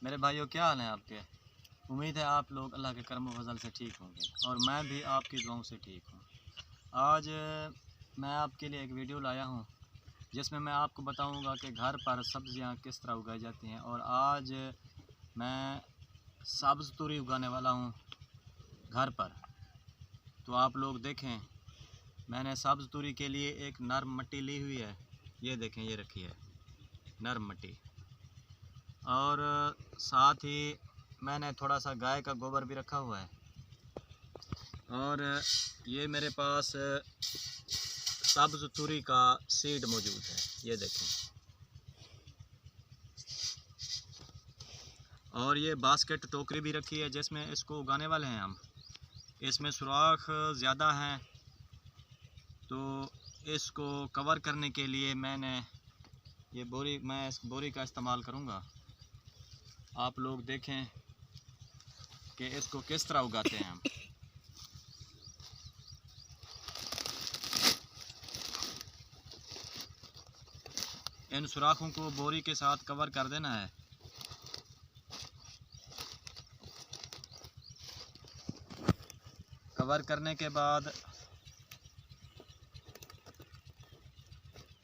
मेरे भाइयों, क्या हाल है आपके? उम्मीद है आप लोग अल्लाह के करम व फज़ल से ठीक होंगे और मैं भी आपकी दुआओं से ठीक हूँ। आज मैं आपके लिए एक वीडियो लाया हूँ जिसमें मैं आपको बताऊँगा कि घर पर सब्ज़ियाँ किस तरह उगाई जाती हैं। और आज मैं सब्ज़ तूरी उगाने वाला हूँ घर पर। तो आप लोग देखें, मैंने सब्ज़ तूरी के लिए एक नरम मिट्टी ली हुई है। ये देखें, ये रखी है नरम मिट्टी। और साथ ही मैंने थोड़ा सा गाय का गोबर भी रखा हुआ है। और ये मेरे पास सब्ज़ तूरी का सीड मौजूद है, ये देखें। और ये बास्केट टोकरी भी रखी है जिसमें इसको उगाने वाले हैं हम। इसमें सुराख ज़्यादा हैं तो इसको कवर करने के लिए मैंने मैं इस बोरी का इस्तेमाल करूँगा। आप लोग देखें कि इसको किस तरह उगाते हैं हम। इन सुराखों को बोरी के साथ कवर कर देना है। कवर करने के बाद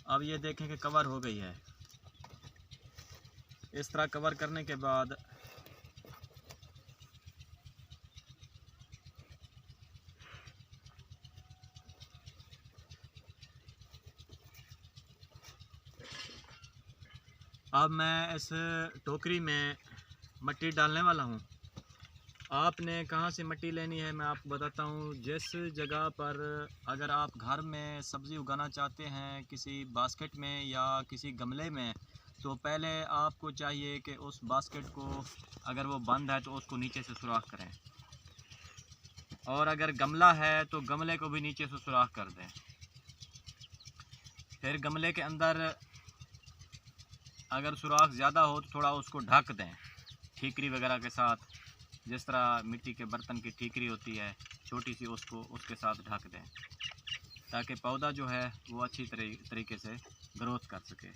अब ये देखें कि कवर हो गई है। इस तरह कवर करने के बाद अब मैं इस टोकरी में मिट्टी डालने वाला हूँ। आपने कहाँ से मिट्टी लेनी है मैं आपको बताता हूँ। जिस जगह पर अगर आप घर में सब्ज़ी उगाना चाहते हैं किसी बास्केट में या किसी गमले में, तो पहले आपको चाहिए कि उस बास्केट को अगर वो बंद है तो उसको नीचे से सुराख करें। और अगर गमला है तो गमले को भी नीचे से सुराख कर दें। फिर गमले के अंदर अगर सुराख ज़्यादा हो तो थोड़ा उसको ढक दें ठीकरी वगैरह के साथ। जिस तरह मिट्टी के बर्तन की ठीकरी होती है छोटी सी, उसको उसके साथ ढक दें ताकि पौधा जो है वो अच्छी तरीके से ग्रोथ कर सके।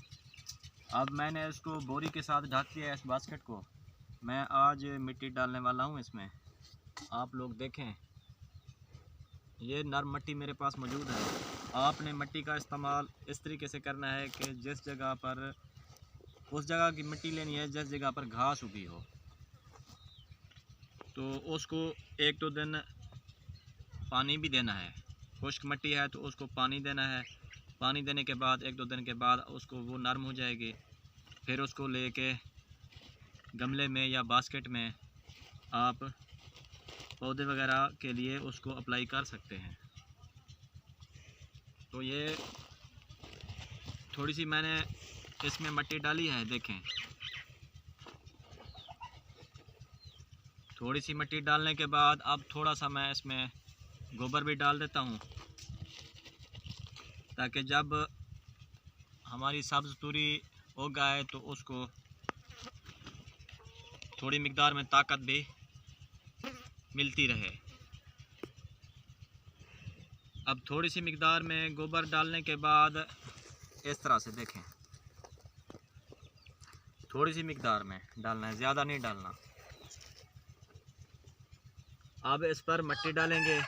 अब मैंने इसको बोरी के साथ ढक दिया है इस बास्केट को। मैं आज मिट्टी डालने वाला हूँ इसमें। आप लोग देखें, ये नरम मिट्टी मेरे पास मौजूद है। आपने मिट्टी का इस्तेमाल इस तरीके से करना है कि जिस जगह पर उस जगह की मिट्टी लेनी है जिस जगह पर घास उगी हो, तो उसको 1-2 दिन पानी भी देना है। खुश्क मिट्टी है तो उसको पानी देना है। पानी देने के बाद 1-2 दिन के बाद उसको वो नरम हो जाएगी। फिर उसको लेके गमले में या बास्केट में आप पौधे वगैरह के लिए उसको अप्लाई कर सकते हैं। तो ये थोड़ी सी मैंने इसमें मिट्टी डाली है, देखें। थोड़ी सी मिट्टी डालने के बाद अब थोड़ा सा मैं इसमें गोबर भी डाल देता हूँ ताकि जब हमारी सब्ज़ तूरी उग आए तो उसको थोड़ी मिकदार में ताकत भी मिलती रहे। अब थोड़ी सी मिकदार में गोबर डालने के बाद इस तरह से देखें, थोड़ी सी मिकदार में डालना है, ज़्यादा नहीं डालना। अब इस पर मिट्टी डालेंगे।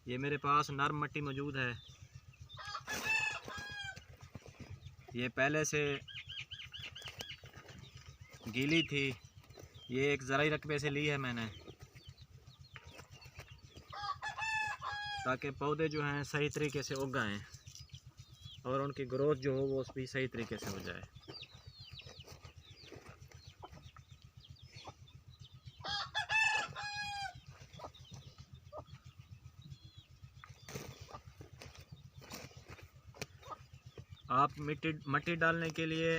ये मेरे पास नरम मिट्टी मौजूद है। ये पहले से गीली थी, ये एक ज़राई रकबे से ली है मैंने ताकि पौधे जो हैं सही तरीके से उग आएँ और उनकी ग्रोथ जो हो वो भी सही तरीके से हो जाए। आप मिट्टी डालने के लिए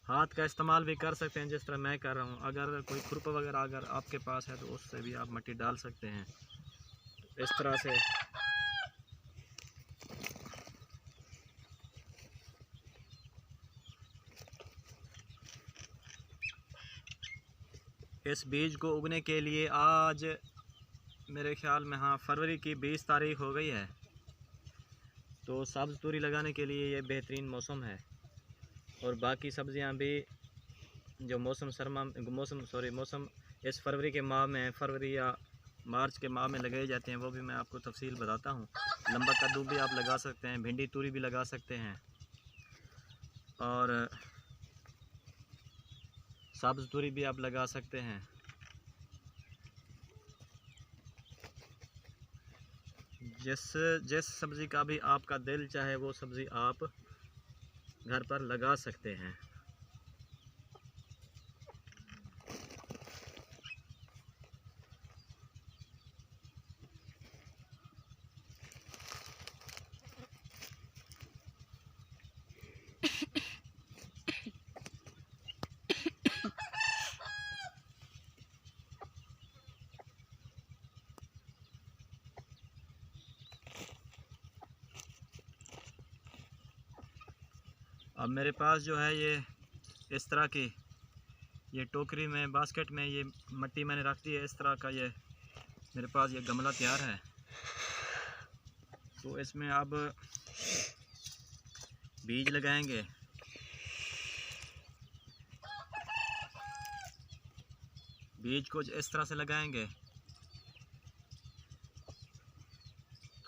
हाथ का इस्तेमाल भी कर सकते हैं जिस तरह मैं कर रहा हूँ। अगर कोई खुरपा वगैरह अगर आपके पास है तो उससे भी आप मिट्टी डाल सकते हैं इस तरह से। इस बीज को उगने के लिए आज मेरे ख्याल में हाँ फरवरी की 20 तारीख हो गई है। तो सब्ज़ तूरी लगाने के लिए ये बेहतरीन मौसम है। और बाकी सब्ज़ियां भी जो मौसम इस फरवरी के माह में, फरवरी या मार्च के माह में लगाए जाते हैं, वो भी मैं आपको तफसील बताता हूँ। लंबा कद्दू भी आप लगा सकते हैं, भिंडी तूरी भी लगा सकते हैं, और सब्ज़ तूरी भी आप लगा सकते हैं। जिस सब्ज़ी का भी आपका दिल चाहे वो सब्ज़ी आप घर पर लगा सकते हैं। अब मेरे पास जो है ये इस तरह की ये टोकरी में, बास्केट में ये मिट्टी मैंने रख दी है। इस तरह का ये मेरे पास ये गमला तैयार है। तो इसमें अब बीज लगाएंगे। बीज को इस तरह से लगाएंगे,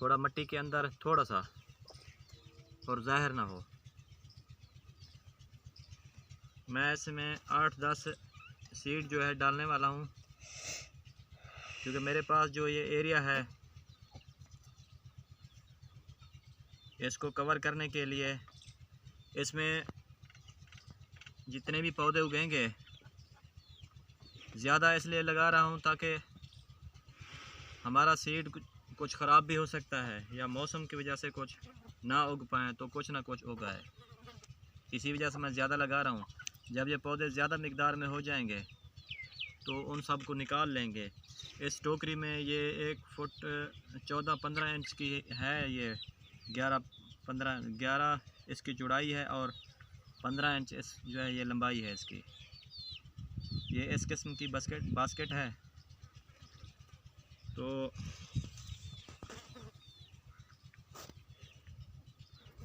थोड़ा मिट्टी के अंदर थोड़ा सा, और ज़ाहिर ना हो। मैं इसमें 8-10 सीड जो है डालने वाला हूँ, क्योंकि मेरे पास जो ये एरिया है इसको कवर करने के लिए इसमें जितने भी पौधे उगेंगे ज़्यादा इसलिए लगा रहा हूँ ताकि हमारा सीड कुछ ख़राब भी हो सकता है, या मौसम की वजह से कुछ ना उग पाए तो कुछ ना कुछ उगाए। इसी वजह से मैं ज़्यादा लगा रहा हूँ। जब ये पौधे ज़्यादा मिकदार में हो जाएंगे तो उन सब को निकाल लेंगे। इस टोकरी में ये 1 फुट 14-15 इंच की है, ये 11 इसकी चौड़ाई है, और 15 इंच इस जो है ये लंबाई है इसकी। ये इस किस्म की बास्केट है। तो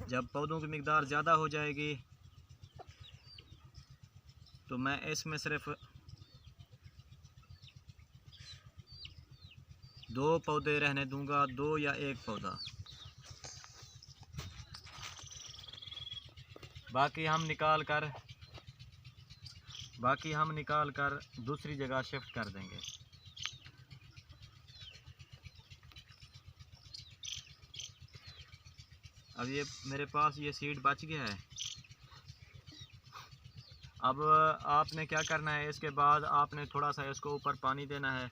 जब पौधों की मिकदार ज़्यादा हो जाएगी तो मैं इसमें सिर्फ 2 पौधे रहने दूंगा, 2 या 1 पौधा। बाकी हम निकाल कर दूसरी जगह शिफ्ट कर देंगे। अब ये मेरे पास ये सीड बच गया है। अब आपने क्या करना है, इसके बाद आपने थोड़ा सा इसको ऊपर पानी देना है,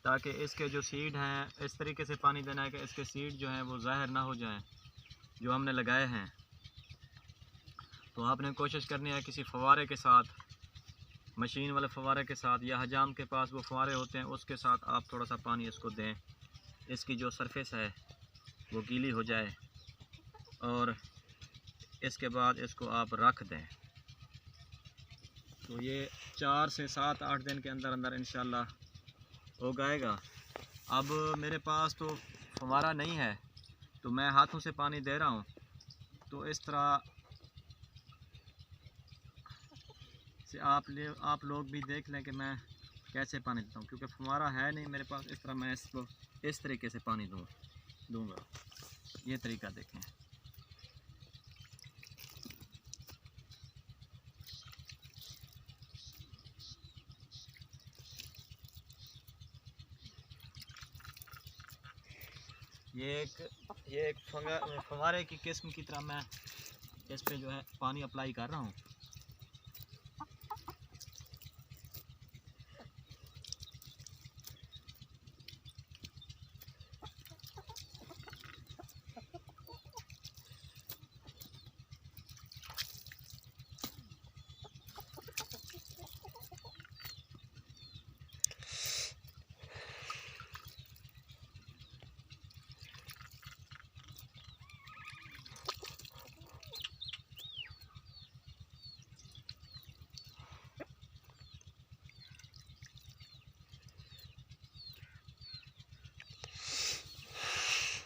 ताकि इसके जो सीड हैं इस तरीके से पानी देना है कि इसके सीड जो हैं वो ज़ाहिर ना हो जाएं जो हमने लगाए हैं। तो आपने कोशिश करनी है किसी फव्वारे के साथ, मशीन वाले फव्वारे के साथ, या हजाम के पास वो फव्वारे होते हैं उसके साथ आप थोड़ा सा पानी इसको दें। इसकी जो सरफेस है वो गीली हो जाए, और इसके बाद इसको आप रख दें। तो ये 4 से 7-8 दिन के अंदर अंदर इंशाल्लाह उगाएगा। अब मेरे पास तो फव्वारा नहीं है तो मैं हाथों से पानी दे रहा हूँ। तो इस तरह से आप लोग भी देख लें कि मैं कैसे पानी देता हूँ, क्योंकि फव्वारा है नहीं मेरे पास। इस तरह मैं इसको इस तरीके से पानी दूँगा। ये तरीका देखें। ये एक फव्वारे की किस्म की तरह मैं इस पे जो है पानी अप्लाई कर रहा हूँ।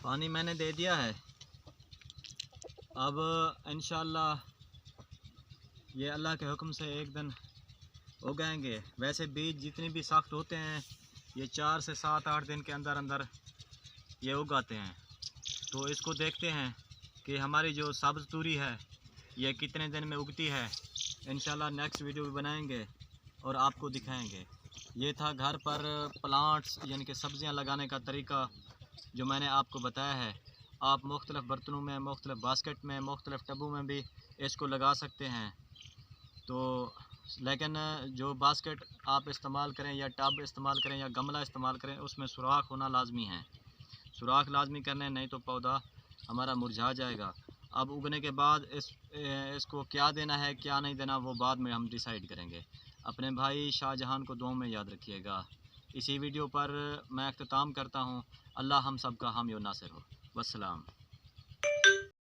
पानी मैंने दे दिया है। अब इंशाअल्लाह ये अल्लाह के हुक्म से एक दिन उगाएंगे। वैसे बीज जितने भी सख्त होते हैं ये 4 से 7-8 दिन के अंदर अंदर ये उगाते हैं। तो इसको देखते हैं कि हमारी जो सब्ज़ तूरी है ये कितने दिन में उगती है। इंशाल्लाह नेक्स्ट वीडियो भी बनाएंगे और आपको दिखाएंगे। ये था घर पर प्लांट्स यानी कि सब्ज़ियां लगाने का तरीका जो मैंने आपको बताया है। आप मुख्तलिफ़ बर्तनों में, मुख्तलिफ़ बास्केट में, मुख्तलिफ़ टबों में भी इसको लगा सकते हैं। तो लेकिन जो बास्केट आप इस्तेमाल करें या टब इस्तेमाल करें या गमला इस्तेमाल करें उसमें सुराख होना लाजमी है। सुराख लाजमी करने, नहीं तो पौधा हमारा मुरझा जाएगा। अब उगने के बाद इसको क्या देना है क्या नहीं देना वो बाद में हम डिसाइड करेंगे। अपने भाई शाहजहान को दुआ में याद रखिएगा। इसी वीडियो पर मैं अख्ताम करता हूँ। अल्लाह हम सब का हामी और नासिर हो। वस्सलाम।